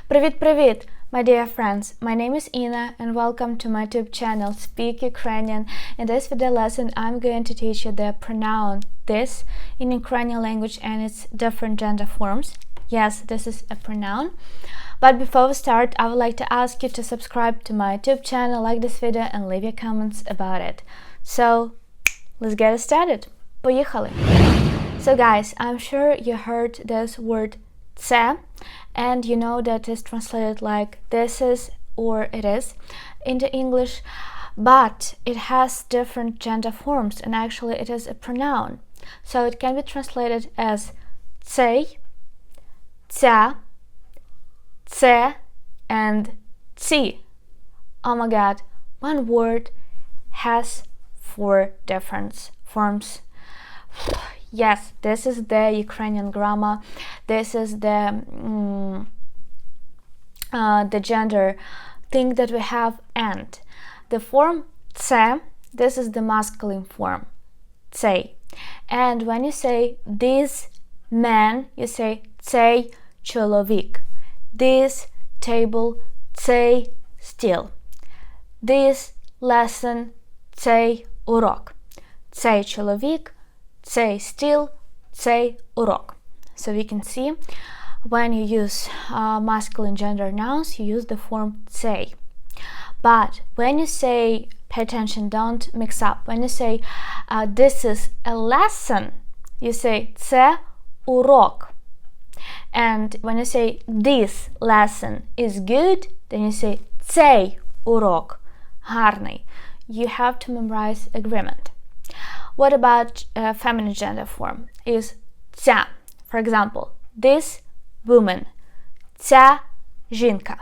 Привіт-привіт, my dear friends. My name is Ina and welcome to my YouTube channel Speak Ukrainian. In this video lesson, I'm going to teach you the pronoun this in Ukrainian language and its different gender forms. Yes, this is a pronoun. But before we start, I would like to ask you to subscribe to my YouTube channel, like this video and leave your comments about it. So, let's get started. Поїхали! So guys, I'm sure you heard this word це, and you know that it's translated like this is or it is into English, but it has different gender forms and actually it is a pronoun. So it can be translated as цей, ця, це, and ці. Oh my god, one word has 4 different forms. Yes, this is the Ukrainian grammar. This is the gender thing that we have, and the form це, this is the masculine form, цей. And when you say this man, you say цей чоловік. This table, цей стіл. This lesson, цей урок. Цей чоловік, цей стіл, цей урок. So we can see when you use masculine gender nouns, you use the form цей. But when you say, pay attention, don't mix up. When you say this is a lesson, you say це урок. And when you say this lesson is good, then you say цей урок гарний. You have to memorize agreement. What about feminine gender form? Is ця. For example, this woman, ця жінка.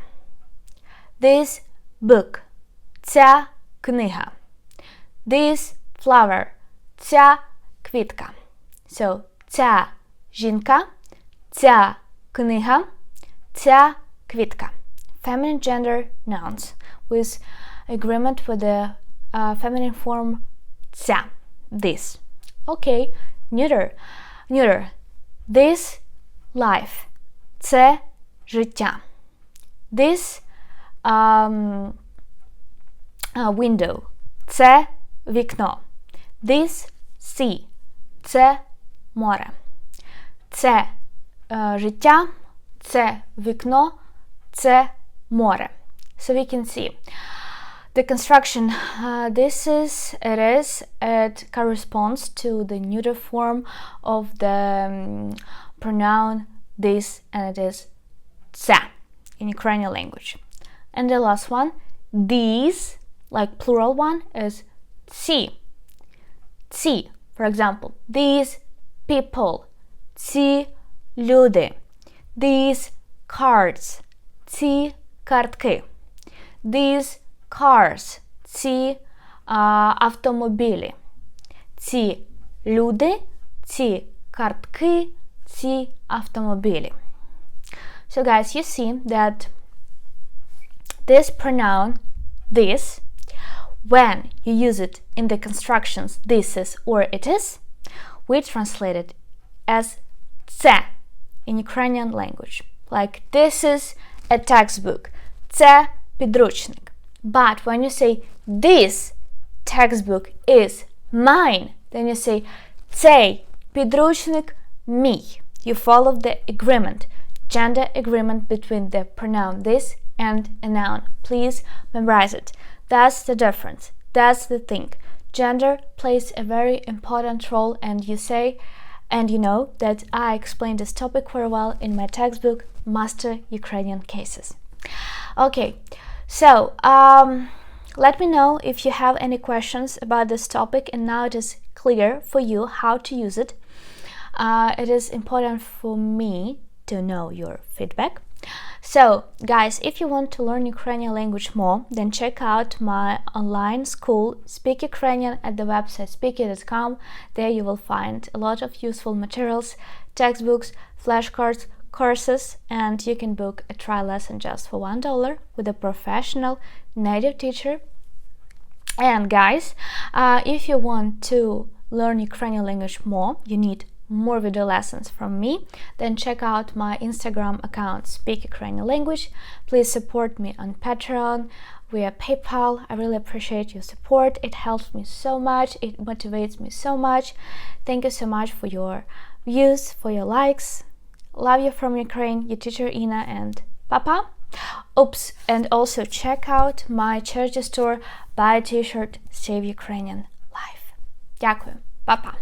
This book, ця книга. This flower, ця квітка. So, ця жінка, ця книга, ця квітка. Feminine gender nouns with agreement with the feminine form ця. This. Okay, neuter. This life. Це життя. This window. Це вікно. This sea. Це море. Це життя. Це вікно. Це море. So we can see the construction, it corresponds to the neuter form of the pronoun this, and it is ця in Ukrainian language. And the last one, these, like plural one, is ці. Ці, for example, these people, ці люди, these cards, ці картки, these cars, ці автомобілі, ці люди, ці картки, ці автомобілі. So guys, you see that this pronoun, this, when you use it in the constructions this is or it is, we translate it as це in Ukrainian language. Like this is a textbook. Це підручник. But when you say this textbook is mine, then you say цей підручник мій. You follow the agreement, gender agreement between the pronoun this and a noun. Please memorize it. That's the difference. That's the thing. Gender plays a very important role, and you know that I explained this topic very well in my textbook, Master Ukrainian Cases. Okay. So, let me know if you have any questions about this topic, and now it is clear for you how to use it. It is important for me to know your feedback. So, guys, if you want to learn Ukrainian language more, then check out my online school, Speak Ukrainian, at the website speaky.com. There you will find a lot of useful materials, textbooks, flashcards, courses, and you can book a trial lesson just for $1 with a professional native teacher. And guys, if you want to learn Ukrainian language more, you need more video lessons from me, then check out my Instagram account, Speak Ukrainian Language. Please support me on Patreon, via PayPal. I really appreciate your support. It helps me so much. It motivates me so much. Thank you so much for your views, for your likes. Love you from Ukraine, your teacher Ina and Papa. Oops, and also check out my charity store, buy a t-shirt, save Ukrainian life. Дякую, Papa.